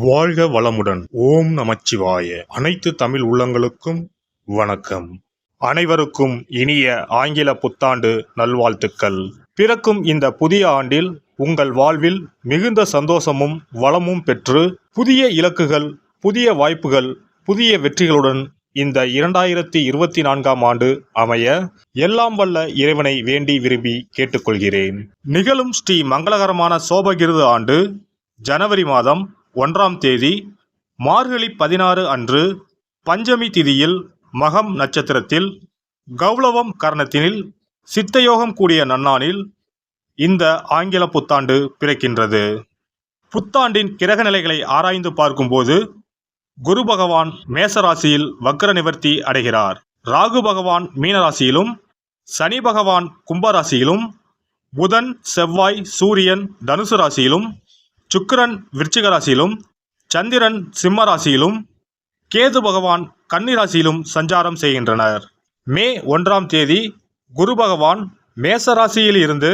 வாழ்க வளமுடன். ஓம் நமச்சிவாய. அனைத்து தமிழ் உள்ளங்களுக்கும் வணக்கம். அனைவருக்கும் இனிய ஆங்கில புத்தாண்டு நல்வாழ்த்துக்கள். பிறக்கும் இந்த புதிய ஆண்டில் உங்கள் வாழ்வில் மிகுந்த சந்தோஷமும் வளமும் பெற்று புதிய இலக்குகள், புதிய வாய்ப்புகள், புதிய வெற்றிகளுடன் இந்த 2024ஆம் ஆண்டு அமைய எல்லாம் வல்ல இறைவனை வேண்டி விரும்பி கேட்டுக்கொள்கிறேன். நிகழும் ஸ்ரீ மங்களகரமான சோபகிருது ஆண்டு ஜனவரி மாதம் 1ஆம் தேதி மார்கழி 16 அன்று பஞ்சமி திதியில் மகம் நட்சத்திரத்தில் கௌளவம் கரணத்தினில் சித்தயோகம் கூடிய நன்னாளில் இந்த ஆங்கில புத்தாண்டு பிறக்கின்றது. புத்தாண்டின் கிரக நிலைகளை ஆராய்ந்து பார்க்கும்போது குரு பகவான் மேசராசியில் வக்ர நிவர்த்தி அடைகிறார். ராகு பகவான் மீனராசியிலும், சனி பகவான் கும்பராசியிலும், புதன் செவ்வாய் சூரியன் தனுசு ராசியிலும், சுக்கிரன் விருச்சிக ராசியிலும், சந்திரன் சிம்ம ராசியிலும், கேது பகவான் கன்னி ராசியிலும் சஞ்சாரம் செய்கின்றனர். மே 1ஆம் தேதி குரு பகவான் மேச ராசியில் இருந்து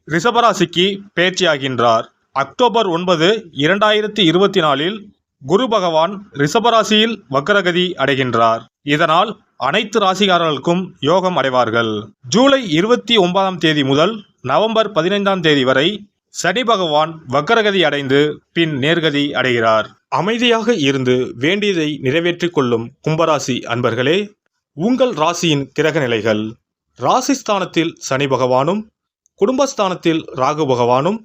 ரிஷபராசிக்கு பெயர்ச்சியாகின்றார். அக்டோபர் 9, 2024இல் குரு பகவான் ரிஷபராசியில் வக்ரகதி அடைகின்றார். இதனால் அனைத்து ராசிகாரர்களுக்கும் யோகம் அடைவார்கள். ஜூலை 29ஆம் தேதி முதல் நவம்பர் 15ஆம் தேதி வரை சனி பகவான் வக்ரகதி அடைந்து பின் நேர்கதி அடைகிறார். அமைதியாக இருந்து வேண்டியதை நிறைவேற்றிக் கொள்ளும் கும்பராசி அன்பர்களே, உங்கள் ராசியின் கிரக நிலைகள்: ராசிஸ்தானத்தில் சனி பகவானும், குடும்பஸ்தானத்தில் ராகு பகவானும்,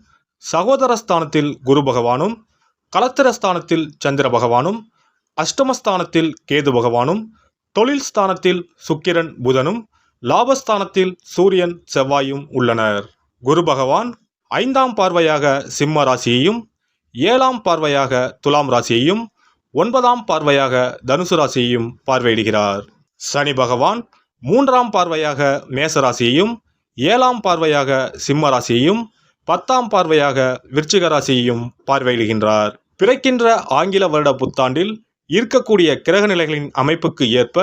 சகோதரஸ்தானத்தில் குரு பகவானும், களத்திரஸ்தானத்தில் சந்திர பகவானும், அஷ்டமஸ்தானத்தில் கேது பகவானும், தொழில் ஸ்தானத்தில் சுக்கிரன் புதனும், லாபஸ்தானத்தில் சூரியன் செவ்வாயும் உள்ளனர். குரு பகவான் 5ஆம் பார்வையாக சிம்ம ராசியையும், 7ஆம் பார்வையாக துலாம் ராசியையும், 9ஆம் பார்வையாக தனுசு ராசியையும் பார்வையிடுகிறார். சனி பகவான் 3ஆம் பார்வையாக மேச ராசியையும், 7ஆம் பார்வையாக சிம்ம ராசியையும், 10ஆம் பார்வையாக விருச்சிக ராசியையும் பார்வையிடுகின்றார். பிறக்கின்ற ஆங்கில வருட புத்தாண்டில் இருக்கக்கூடிய கிரக நிலைகளின் அமைப்புக்கு ஏற்ப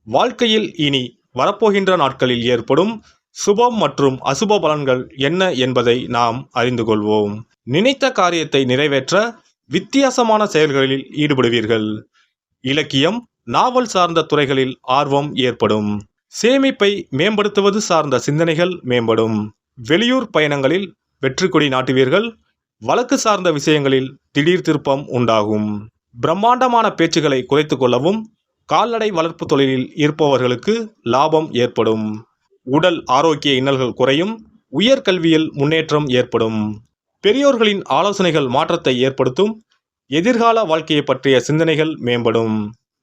வாழ்க்கையில் இனி வரப்போகின்ற நாட்களில் ஏற்படும் சுபம் மற்றும் அசுப பலன்கள் என்ன என்பதை நாம் அறிந்து கொள்வோம். நினைத்த காரியத்தை நிறைவேற்ற வித்தியாசமான செயல்களில் ஈடுபடுவீர்கள். இலக்கியம், நாவல் சார்ந்த துறைகளில் ஆர்வம் ஏற்படும். சேமிப்பை மேம்படுத்துவது சார்ந்த சிந்தனைகள் மேம்படும். வெளியூர் பயணங்களில் வெற்றி கொடி நாட்டுவீர்கள். வழக்கு சார்ந்த விஷயங்களில் திடீர் திருப்பம் உண்டாகும். பிரம்மாண்டமான பேச்சுகளை குறைத்து கொள்ளவும் கால்நடை வளர்ப்பு தொழிலில் இருப்பவர்களுக்கு லாபம் ஏற்படும். உடல் ஆரோக்கிய இன்னல்கள் குறையும். உயர்கல்வியில் முன்னேற்றம் ஏற்படும். பெரியோர்களின் ஆலோசனைகள் மாற்றத்தை ஏற்படுத்தும். எதிர்கால வாழ்க்கையை பற்றிய சிந்தனைகள் மேம்படும்.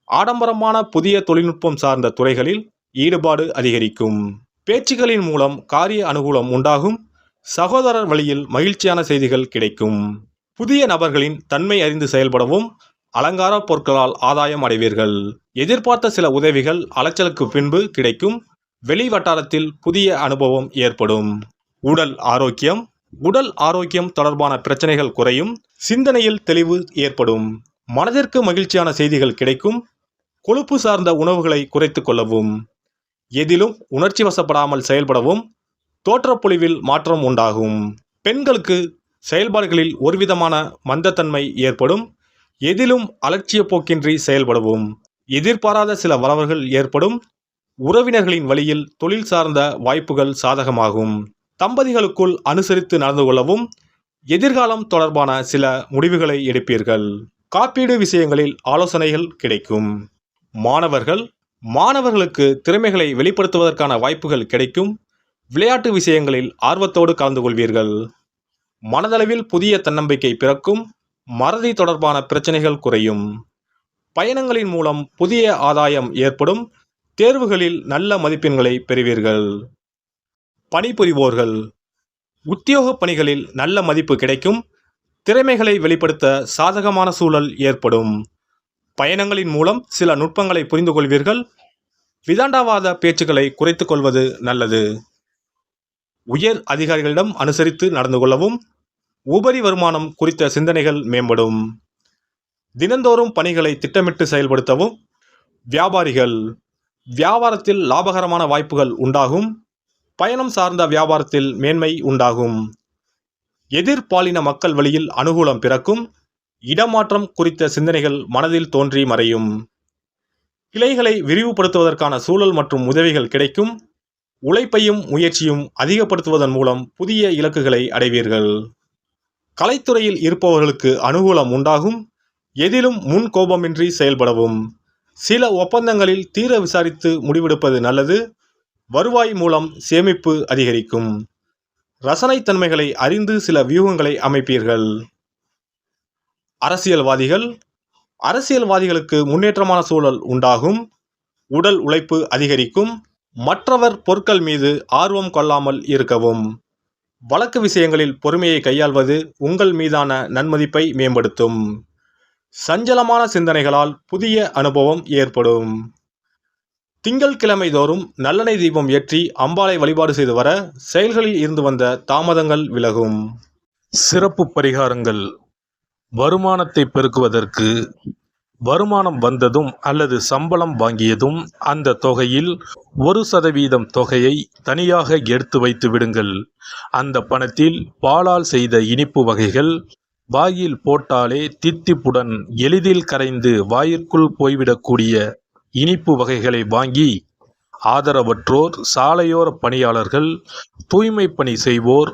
ஆடம்பரமான புதிய தொழில்நுட்பம் சார்ந்த துறைகளில் ஈடுபாடு அதிகரிக்கும். பேச்சுகளின் மூலம் காரிய அனுகூலம் உண்டாகும். சகோதரர் வழியில் மகிழ்ச்சியான செய்திகள் கிடைக்கும். புதிய நபர்களின் தன்மை அறிந்து செயல்படவும் அலங்கார பொருட்களால் ஆதாயம் அடைவீர்கள். எதிர்பார்த்த சில உதவிகள் அலைச்சலுக்கு பின்பு கிடைக்கும். வெளி வட்டாரத்தில் புதிய அனுபவம் ஏற்படும். உடல் ஆரோக்கியம் தொடர்பான பிரச்சனைகள் குறையும். சிந்தனையில் தெளிவு ஏற்படும். மனதிற்கு மகிழ்ச்சியான செய்திகள் கிடைக்கும். கொழுப்பு சார்ந்த உணவுகளை குறைத்து கொள்ளவும். எதிலும் உணர்ச்சி வசப்படாமல் செயல்படவும் தோற்றப்பொழிவில் மாற்றம் உண்டாகும். பெண்களுக்கு செயல்பாடுகளில் ஒருவிதமான மந்தத்தன்மை ஏற்படும். எதிலும் அலட்சிய போக்கின்றி செயல்படவும். எதிர்பாராத சில வரவுகள் ஏற்படும். உறவினர்களின் வழியில் தொழில் சார்ந்த வாய்ப்புகள் சாதகமாகும். தம்பதிகளுக்குள் அனுசரித்து நடந்து கொள்ளவும் எதிர்காலம் தொடர்பான சில முடிவுகளை எடுப்பீர்கள். காப்பீடு விஷயங்களில் ஆலோசனைகள் கிடைக்கும். மாணவர்களுக்கு திறமைகளை வெளிப்படுத்துவதற்கான வாய்ப்புகள் கிடைக்கும். விளையாட்டு விஷயங்களில் ஆர்வத்தோடு கலந்து கொள்வீர்கள். மனதளவில் புதிய தன்னம்பிக்கை பிறக்கும். மறதி தொடர்பான பிரச்சனைகள் குறையும். பயணங்களின் மூலம் புதிய ஆதாயம் ஏற்படும். தேர்வுகளில் நல்ல மதிப்பெண்களை பெறுவீர்கள். பணிபுரிவோர்கள் உத்தியோக பணிகளில் நல்ல மதிப்பு கிடைக்கும். திறமைகளை வெளிப்படுத்த சாதகமான சூழல் ஏற்படும். பயணங்களின் மூலம் சில நுட்பங்களை புரிந்து கொள்வீர்கள். விதாண்டாவாத பேச்சுக்களை குறைத்து கொள்வது நல்லது. உயர் அதிகாரிகளிடம் அனுசரித்து நடந்து கொள்ளவும் உபரி வருமானம் குறித்த சிந்தனைகள் மேம்படும். தினந்தோறும் பணிகளை திட்டமிட்டு செயல்படுத்தவும். வியாபாரத்தில் லாபகரமான வாய்ப்புகள் உண்டாகும். பயணம் சார்ந்த வியாபாரத்தில் மேன்மை உண்டாகும். எதிர்பாலின மக்கள் வழியில் அனுகூலம் பிறக்கும். இடமாற்றம் குறித்த சிந்தனைகள் மனதில் தோன்றி மறையும். கிளைகளை விரிவுபடுத்துவதற்கான சூழல் மற்றும் உதவிகள் கிடைக்கும். உழைப்பையும் முயற்சியும் அதிகப்படுத்துவதன் மூலம் புதிய இலக்குகளை அடைவீர்கள். கலைத்துறையில் இருப்பவர்களுக்கு அனுகூலம் உண்டாகும். எதிலும் முன் கோபமின்றி செயல்படவும். சில ஒப்பந்தங்களில் தீர விசாரித்து முடிவெடுப்பது நல்லது. வருவாய் மூலம் சேமிப்பு அதிகரிக்கும். ரசனைத்தன்மைகளை அறிந்து சில வியூகங்களை அமைப்பீர்கள். அரசியல்வாதிகளுக்கு முன்னேற்றமான சூழல் உண்டாகும். உடல் உழைப்பு அதிகரிக்கும். மற்றவர் பொருட்கள் மீது ஆர்வம் கொள்ளாமல் இருக்கவும். வழக்கு விஷயங்களில் பொறுமையை கையாள்வது உங்கள் மீதான நன்மதிப்பை மேம்படுத்தும். சஞ்சலமான சிந்தனைகளால் புதிய அனுபவம் ஏற்படும். திங்கட்கிழமை தோறும் நல்லெண்ணெய் தீபம் ஏற்றி அம்பாளை வழிபாடு செய்து வர செயல்களில் இருந்து வந்த தாமதங்கள் விலகும். சிறப்பு பரிகாரங்கள். வருமானத்தை பெருக்குவதற்கு வருமானம் வந்ததும் அல்லது சம்பளம் வாங்கியதும் அந்த தொகையில் 1% தொகையை தனியாக எடுத்து வைத்து விடுங்கள். அந்த பணத்தில் பாலால் செய்த இனிப்பு வகைகள் வாயில் போட்டாலே தித்திப்புடன் எளிதில் கரைந்து வாயிற்குள் போய்விடக்கூடிய இனிப்பு வகைகளை வாங்கி ஆதரவற்றோர், சாலையோர பணியாளர்கள், தூய்மை பணி செய்வோர்,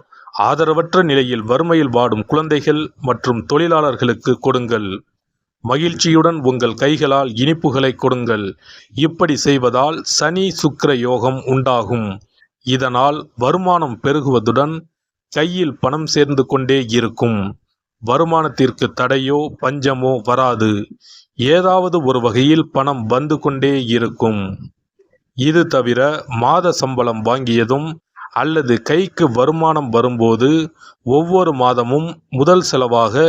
ஆதரவற்ற நிலையில் வறுமையில் வாடும் குழந்தைகள் மற்றும் தொழிலாளர்களுக்கு கொடுங்கள். மகிழ்ச்சியுடன் உங்கள் கைகளால் இனிப்புகளை கொடுங்கள். இப்படி செய்வதால் சனி சுக்கிர யோகம் உண்டாகும். இதனால் வருமானம் பெருகுவதுடன் கையில் பணம் சேர்ந்து கொண்டே இருக்கும். வருமானத்திற்கு தடையோ பஞ்சமோ வராது. ஏதாவது ஒரு வகையில் பணம் வந்து கொண்டே இருக்கும். இது தவிர மாத சம்பளம் வாங்கியதும் அல்லது கைக்கு வருமானம் வரும்போது ஒவ்வொரு மாதமும் முதல் செலவாக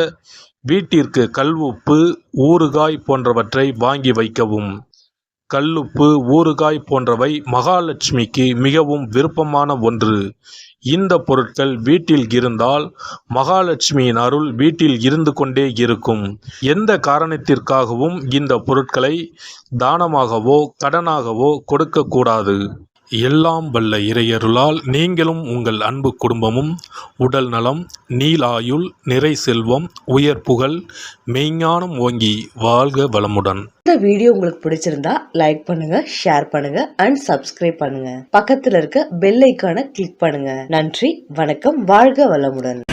வீட்டிற்கு கல்லுப்பு, ஊறுகாய் போன்றவற்றை வாங்கி வைக்கவும். கல்லுப்பு, ஊறுகாய் போன்றவை மகாலட்சுமிக்கு மிகவும் விருப்பமான ஒன்று. இந்த பொருட்கள் வீட்டில் இருந்தால் மகாலட்சுமியின் அருள் வீட்டில் இருந்து கொண்டே இருக்கும். எந்த காரணத்திற்காகவும் இந்த பொருட்களை தானமாகவோ கடனாகவோ கொடுக்கக்கூடாது. எல்லாம் வல்ல இறையருளால் நீங்களும் உங்கள் அன்பு குடும்பமும் உடல் நலம், நீலாயுள், நிறை செல்வம், உயர் புகழ், மெய்ஞானம் ஓங்கி வாழ்க வளமுடன். இந்த வீடியோ உங்களுக்கு பிடிச்சிருந்தா லைக் பண்ணுங்க, ஷேர் பண்ணுங்க அண்ட் சப்ஸ்கிரைப் பண்ணுங்க. பக்கத்துல இருக்க பெல் ஐகானை கிளிக் பண்ணுங்க. நன்றி, வணக்கம், வாழ்க வளமுடன்.